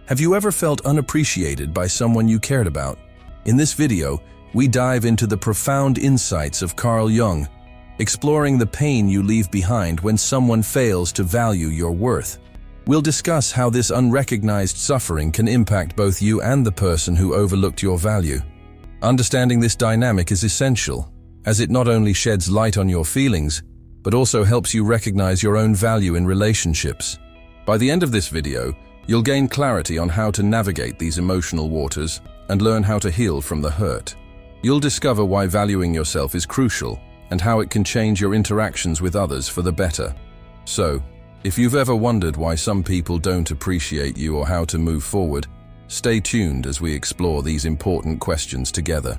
Have you ever felt unappreciated by someone you cared about? In this video, we dive into the profound insights of Carl Jung, exploring the pain you leave behind when someone fails to value your worth. We'll discuss how this unrecognized suffering can impact both you and the person who overlooked your value. Understanding this dynamic is essential, as it not only sheds light on your feelings, but also helps you recognize your own value in relationships. By the end of this video, you'll gain clarity on how to navigate these emotional waters and learn how to heal from the hurt. You'll discover why valuing yourself is crucial and how it can change your interactions with others for the better. So, if you've ever wondered why some people don't appreciate you or how to move forward, stay tuned as we explore these important questions together.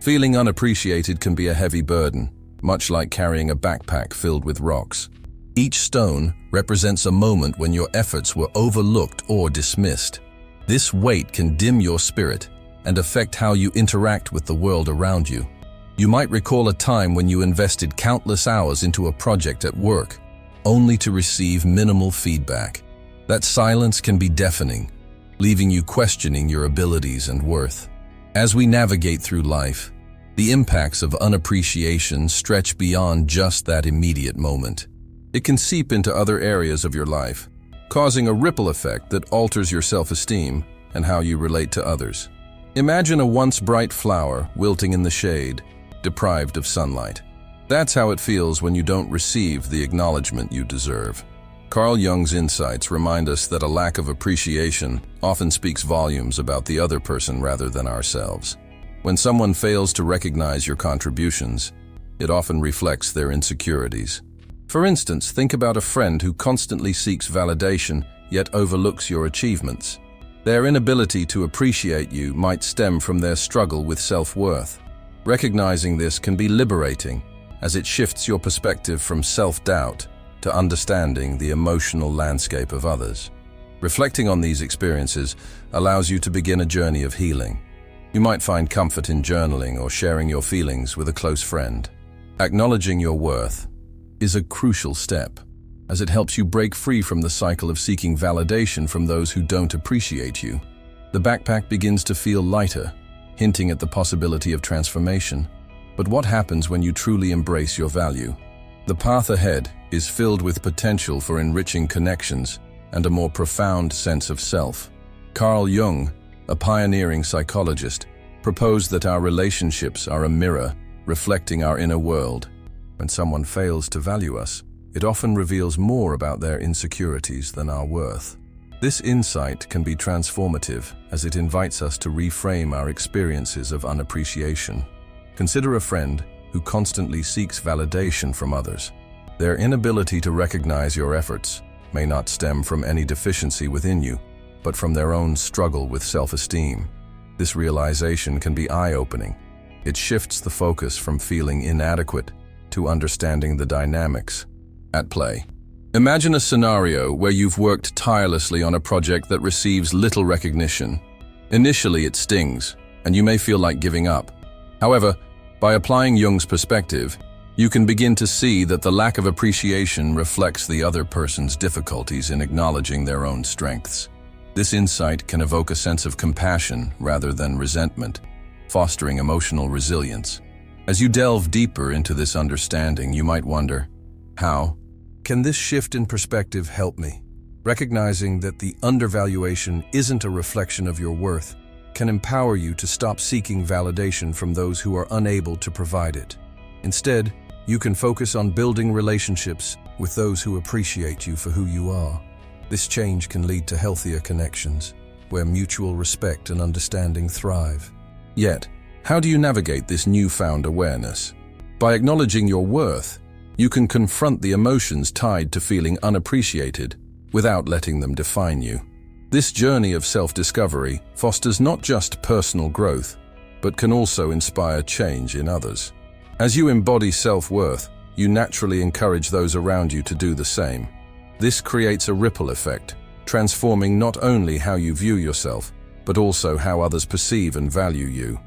Feeling unappreciated can be a heavy burden, much like carrying a backpack filled with rocks. Each stone represents a moment when your efforts were overlooked or dismissed. This weight can dim your spirit and affect how you interact with the world around you. You might recall a time when you invested countless hours into a project at work, only to receive minimal feedback. That silence can be deafening, leaving you questioning your abilities and worth. As we navigate through life, the impacts of unappreciation stretch beyond just that immediate moment. It can seep into other areas of your life, causing a ripple effect that alters your self-esteem and how you relate to others. Imagine a once bright flower wilting in the shade, deprived of sunlight. That's how it feels when you don't receive the acknowledgement you deserve. Carl Jung's insights remind us that a lack of appreciation often speaks volumes about the other person rather than ourselves. When someone fails to recognize your contributions, it often reflects their insecurities. For instance, think about a friend who constantly seeks validation yet overlooks your achievements. Their inability to appreciate you might stem from their struggle with self-worth. Recognizing this can be liberating, as it shifts your perspective from self-doubt to understanding the emotional landscape of others. Reflecting on these experiences allows you to begin a journey of healing. You might find comfort in journaling or sharing your feelings with a close friend. Acknowledging your worth is a crucial step, as it helps you break free from the cycle of seeking validation from those who don't appreciate you. The backpack begins to feel lighter, hinting at the possibility of transformation. But what happens when you truly embrace your value? The path ahead is filled with potential for enriching connections and a more profound sense of self. Carl Jung, a pioneering psychologist, proposed that our relationships are a mirror reflecting our inner world. When someone fails to value us, it often reveals more about their insecurities than our worth. This insight can be transformative, as it invites us to reframe our experiences of unappreciation. Consider a friend who constantly seeks validation from others. Their inability to recognize your efforts may not stem from any deficiency within you, but from their own struggle with self-esteem. This realization can be eye-opening. It shifts the focus from feeling inadequate to understanding the dynamics at play. Imagine a scenario where you've worked tirelessly on a project that receives little recognition. Initially, it stings, and you may feel like giving up. However, by applying Jung's perspective, you can begin to see that the lack of appreciation reflects the other person's difficulties in acknowledging their own strengths. This insight can evoke a sense of compassion rather than resentment, fostering emotional resilience. As you delve deeper into this understanding, you might wonder, how can this shift in perspective help me? Recognizing that the undervaluation isn't a reflection of your worth can empower you to stop seeking validation from those who are unable to provide it. Instead, you can focus on building relationships with those who appreciate you for who you are. This change can lead to healthier connections, where mutual respect and understanding thrive. Yet, how do you navigate this newfound awareness? By acknowledging your worth, you can confront the emotions tied to feeling unappreciated without letting them define you. This journey of self-discovery fosters not just personal growth, but can also inspire change in others. As you embody self-worth, you naturally encourage those around you to do the same. This creates a ripple effect, transforming not only how you view yourself, but also how others perceive and value you.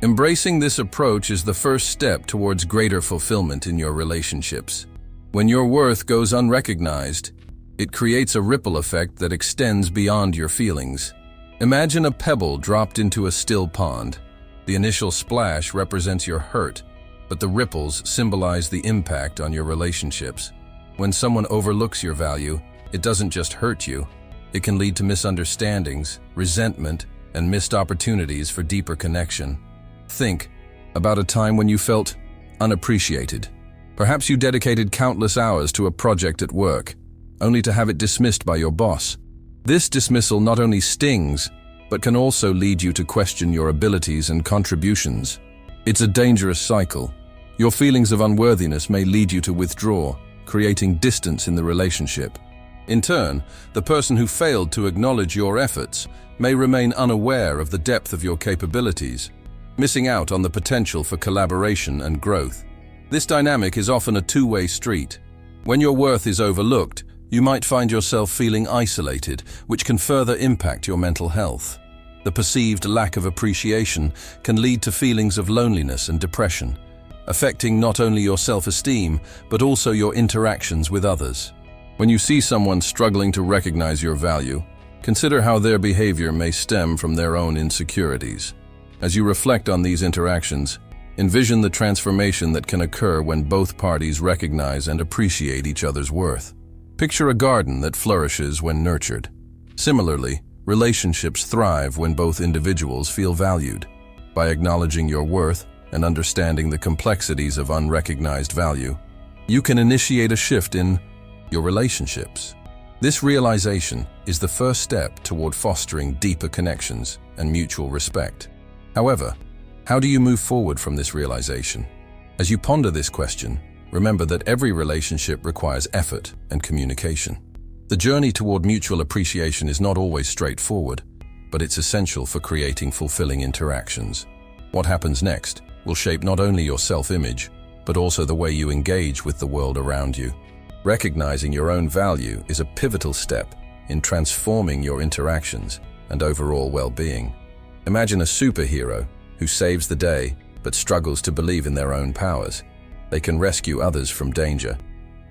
Embracing this approach is the first step towards greater fulfillment in your relationships. When your worth goes unrecognized, it creates a ripple effect that extends beyond your feelings. Imagine a pebble dropped into a still pond. The initial splash represents your hurt, but the ripples symbolize the impact on your relationships. When someone overlooks your value, it doesn't just hurt you. It can lead to misunderstandings, resentment, and missed opportunities for deeper connection. Think about a time when you felt unappreciated. Perhaps you dedicated countless hours to a project at work, only to have it dismissed by your boss. This dismissal not only stings, but can also lead you to question your abilities and contributions. It's a dangerous cycle. Your feelings of unworthiness may lead you to withdraw, creating distance in the relationship. In turn, the person who failed to acknowledge your efforts may remain unaware of the depth of your capabilities, missing out on the potential for collaboration and growth. This dynamic is often a two-way street. When your worth is overlooked, you might find yourself feeling isolated, which can further impact your mental health. The perceived lack of appreciation can lead to feelings of loneliness and depression, affecting not only your self-esteem, but also your interactions with others. When you see someone struggling to recognize your value, consider how their behavior may stem from their own insecurities. As you reflect on these interactions, envision the transformation that can occur when both parties recognize and appreciate each other's worth. Picture a garden that flourishes when nurtured. Similarly, relationships thrive when both individuals feel valued. By acknowledging your worth and understanding the complexities of unrecognized value, you can initiate a shift in your relationships. This realization is the first step toward fostering deeper connections and mutual respect. However, how do you move forward from this realization? As you ponder this question, remember that every relationship requires effort and communication. The journey toward mutual appreciation is not always straightforward, but it's essential for creating fulfilling interactions. What happens next will shape not only your self-image, but also the way you engage with the world around you. Recognizing your own value is a pivotal step in transforming your interactions and overall well-being. Imagine a superhero who saves the day but struggles to believe in their own powers. They can rescue others from danger,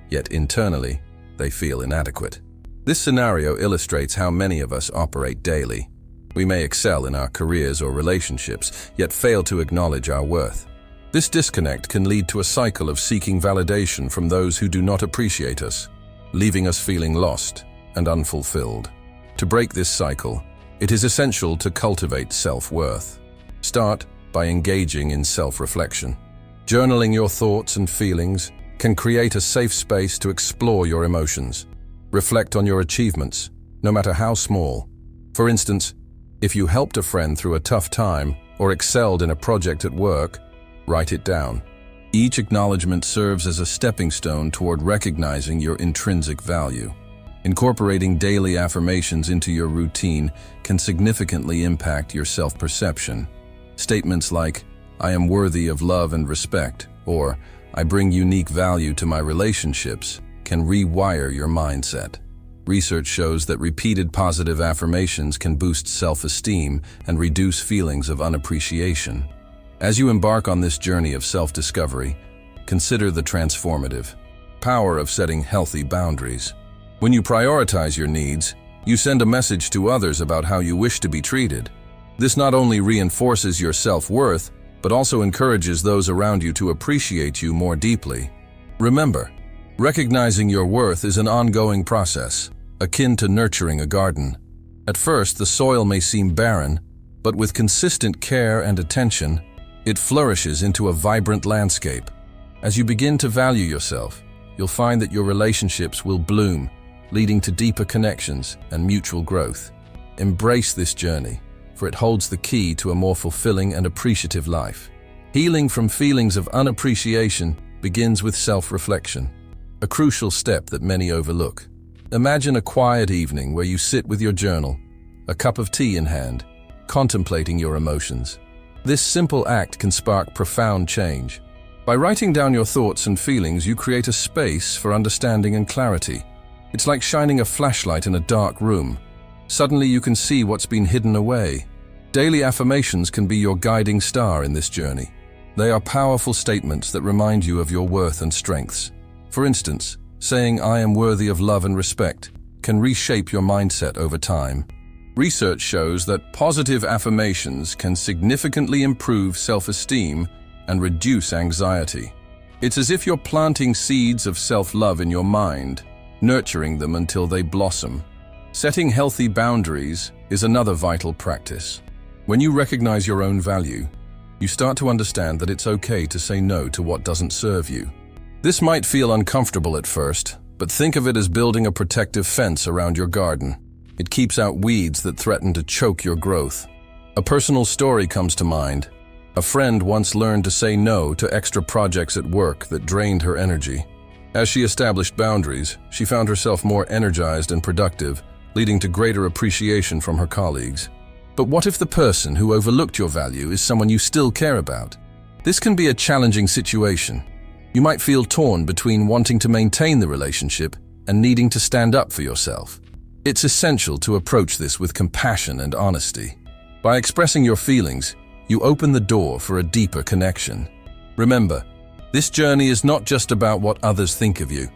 yet internally, they feel inadequate. This scenario illustrates how many of us operate daily. We may excel in our careers or relationships, yet fail to acknowledge our worth. This disconnect can lead to a cycle of seeking validation from those who do not appreciate us, leaving us feeling lost and unfulfilled. To break this cycle, it is essential to cultivate self-worth. Start by engaging in self-reflection. Journaling your thoughts and feelings can create a safe space to explore your emotions. Reflect on your achievements, no matter how small. For instance, if you helped a friend through a tough time or excelled in a project at work, write it down. Each acknowledgement serves as a stepping stone toward recognizing your intrinsic value. Incorporating daily affirmations into your routine can significantly impact your self-perception. Statements like, "I am worthy of love and respect," or "I bring unique value to my relationships," can rewire your mindset. Research shows that repeated positive affirmations can boost self-esteem and reduce feelings of unappreciation. As you embark on this journey of self-discovery, consider the transformative power of setting healthy boundaries. When you prioritize your needs, you send a message to others about how you wish to be treated. This not only reinforces your self-worth, but also encourages those around you to appreciate you more deeply. Remember, recognizing your worth is an ongoing process, akin to nurturing a garden. At first, the soil may seem barren, but with consistent care and attention, it flourishes into a vibrant landscape. As you begin to value yourself, you'll find that your relationships will bloom, leading to deeper connections and mutual growth. Embrace this journey, for it holds the key to a more fulfilling and appreciative life. Healing from feelings of unappreciation begins with self-reflection, a crucial step that many overlook. Imagine a quiet evening where you sit with your journal, a cup of tea in hand, contemplating your emotions. This simple act can spark profound change. By writing down your thoughts and feelings, you create a space for understanding and clarity. It's like shining a flashlight in a dark room. Suddenly you can see what's been hidden away. Daily affirmations can be your guiding star in this journey. They are powerful statements that remind you of your worth and strengths. For instance, saying "I am worthy of love and respect" can reshape your mindset over time. Research shows that positive affirmations can significantly improve self-esteem and reduce anxiety. It's as if you're planting seeds of self-love in your mind, nurturing them until they blossom. Setting healthy boundaries is another vital practice. When you recognize your own value, you start to understand that it's okay to say no to what doesn't serve you. This might feel uncomfortable at first, but think of it as building a protective fence around your garden. It keeps out weeds that threaten to choke your growth. A personal story comes to mind. A friend once learned to say no to extra projects at work that drained her energy. As she established boundaries, she found herself more energized and productive, leading to greater appreciation from her colleagues. But what if the person who overlooked your value is someone you still care about? This can be a challenging situation. You might feel torn between wanting to maintain the relationship and needing to stand up for yourself. It's essential to approach this with compassion and honesty. By expressing your feelings, you open the door for a deeper connection. Remember, this journey is not just about what others think of you.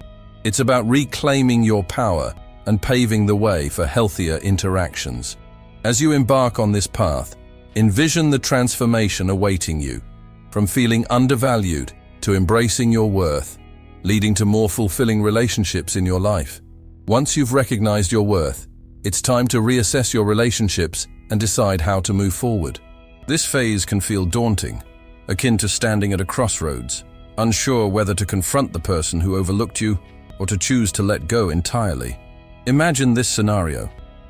It's about reclaiming your power and paving the way for healthier interactions. As you embark on this path, envision the transformation awaiting you, from feeling undervalued to embracing your worth, leading to more fulfilling relationships in your life. Once you've recognized your worth, it's time to reassess your relationships and decide how to move forward. This phase can feel daunting, akin to standing at a crossroads, unsure whether to confront the person who overlooked you or to choose to let go entirely. Imagine this scenario.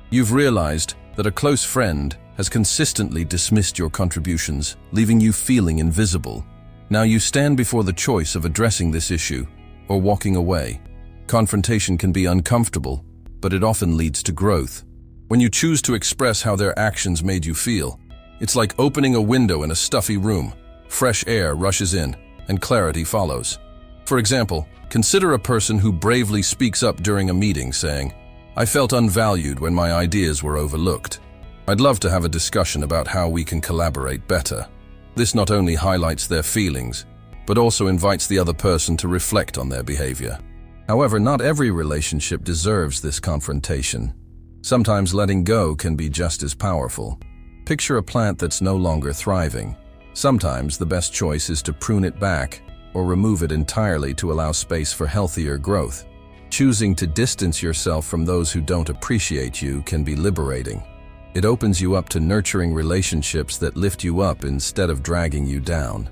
You've realized that a close friend has consistently dismissed your contributions, leaving you feeling invisible. Now you stand before the choice of addressing this issue or walking away. Confrontation can be uncomfortable, but it often leads to growth. When you choose to express how their actions made you feel, it's like opening a window in a stuffy room. Fresh air rushes in, and clarity follows. For example, consider a person who bravely speaks up during a meeting saying, "I felt unvalued when my ideas were overlooked. I'd love to have a discussion about how we can collaborate better." This not only highlights their feelings, but also invites the other person to reflect on their behavior. However, not every relationship deserves this confrontation. Sometimes letting go can be just as powerful. Picture a plant that's no longer thriving. Sometimes the best choice is to prune it back or remove it entirely to allow space for healthier growth. Choosing to distance yourself from those who don't appreciate you can be liberating. It opens you up to nurturing relationships that lift you up instead of dragging you down.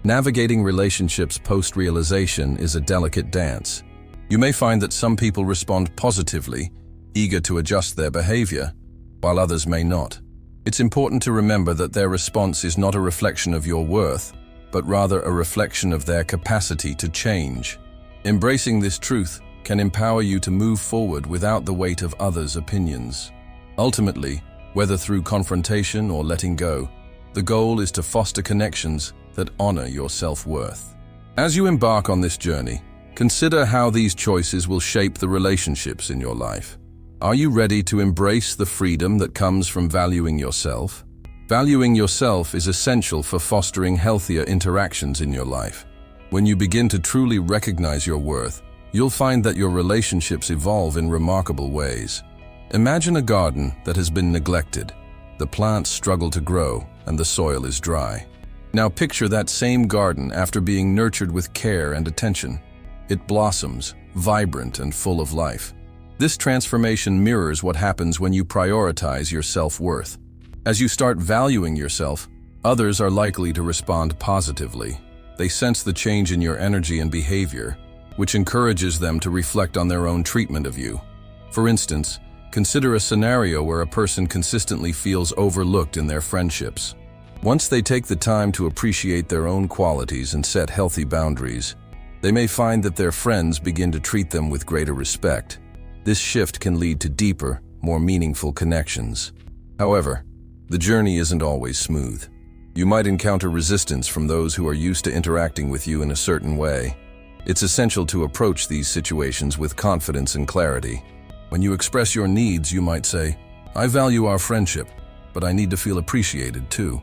Navigating relationships post-realization is a delicate dance. You may find that some people respond positively, eager to adjust their behavior, while others may not. It's important to remember that their response is not a reflection of your worth, but rather a reflection of their capacity to change. Embracing this truth can empower you to move forward without the weight of others' opinions. Ultimately, whether through confrontation or letting go, the goal is to foster connections that honor your self-worth. As you embark on this journey, consider how these choices will shape the relationships in your life. Are you ready to embrace the freedom that comes from valuing yourself? Valuing yourself is essential for fostering healthier interactions in your life. When you begin to truly recognize your worth, you'll find that your relationships evolve in remarkable ways. Imagine a garden that has been neglected. The plants struggle to grow and the soil is dry. Now picture that same garden after being nurtured with care and attention. It blossoms, vibrant and full of life. This transformation mirrors what happens when you prioritize your self-worth. As you start valuing yourself, others are likely to respond positively. They sense the change in your energy and behavior, which encourages them to reflect on their own treatment of you. For instance, consider a scenario where a person consistently feels overlooked in their friendships. Once they take the time to appreciate their own qualities and set healthy boundaries, they may find that their friends begin to treat them with greater respect. This shift can lead to deeper, more meaningful connections. However, the journey isn't always smooth. You might encounter resistance from those who are used to interacting with you in a certain way. It's essential to approach these situations with confidence and clarity. When you express your needs, you might say, "I value our friendship, but I need to feel appreciated too."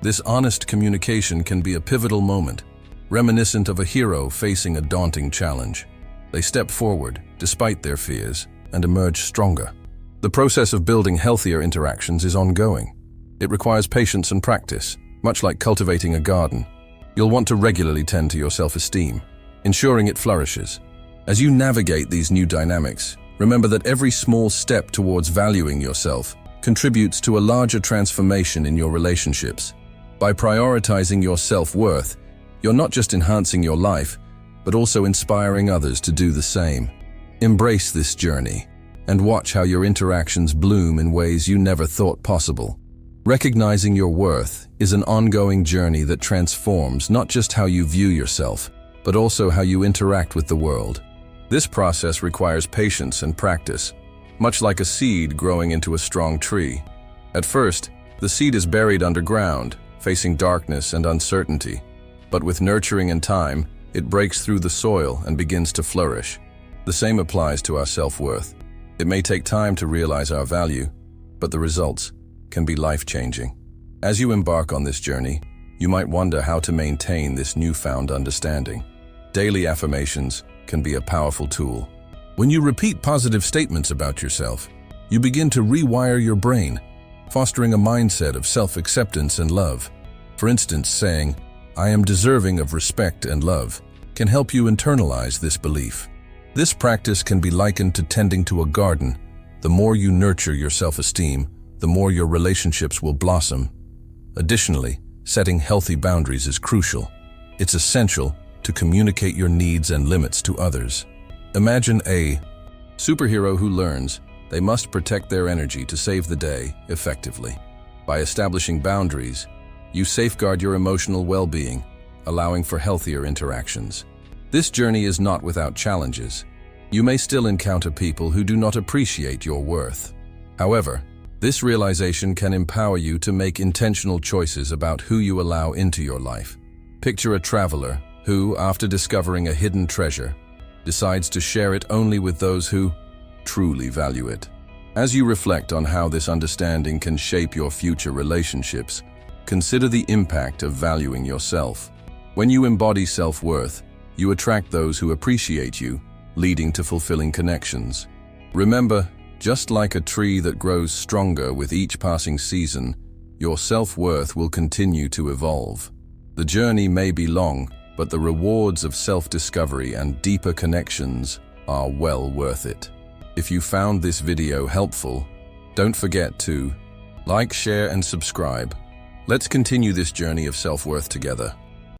This honest communication can be a pivotal moment, reminiscent of a hero facing a daunting challenge. They step forward, despite their fears, and emerge stronger. The process of building healthier interactions is ongoing. It requires patience and practice, much like cultivating a garden. You'll want to regularly tend to your self-esteem, ensuring it flourishes. As you navigate these new dynamics, remember that every small step towards valuing yourself contributes to a larger transformation in your relationships. By prioritizing your self-worth, you're not just enhancing your life, but also inspiring others to do the same. Embrace this journey and watch how your interactions bloom in ways you never thought possible. Recognizing your worth is an ongoing journey that transforms not just how you view yourself, but also how you interact with the world. This process requires patience and practice, much like a seed growing into a strong tree. At first, the seed is buried underground, facing darkness and uncertainty. But with nurturing and time, it breaks through the soil and begins to flourish. The same applies to our self-worth. It may take time to realize our value, but the results can be life-changing. As you embark on this journey, you might wonder how to maintain this newfound understanding. Daily affirmations can be a powerful tool. When you repeat positive statements about yourself, you begin to rewire your brain, fostering a mindset of self-acceptance and love. For instance, saying, "I am deserving of respect and love," can help you internalize this belief. This practice can be likened to tending to a garden. The more you nurture your self-esteem, the more your relationships will blossom. Additionally, setting healthy boundaries is crucial. It's essential to communicate your needs and limits to others. Imagine a superhero who learns they must protect their energy to save the day effectively. By establishing boundaries, you safeguard your emotional well-being, allowing for healthier interactions. This journey is not without challenges. You may still encounter people who do not appreciate your worth. However, this realization can empower you to make intentional choices about who you allow into your life. Picture a traveler who, after discovering a hidden treasure, decides to share it only with those who truly value it. As you reflect on how this understanding can shape your future relationships, consider the impact of valuing yourself. When you embody self-worth, you attract those who appreciate you, leading to fulfilling connections. Remember, just like a tree that grows stronger with each passing season, your self-worth will continue to evolve. The journey may be long, but the rewards of self-discovery and deeper connections are well worth it. If you found this video helpful, don't forget to like, share, and subscribe. Let's continue this journey of self-worth together.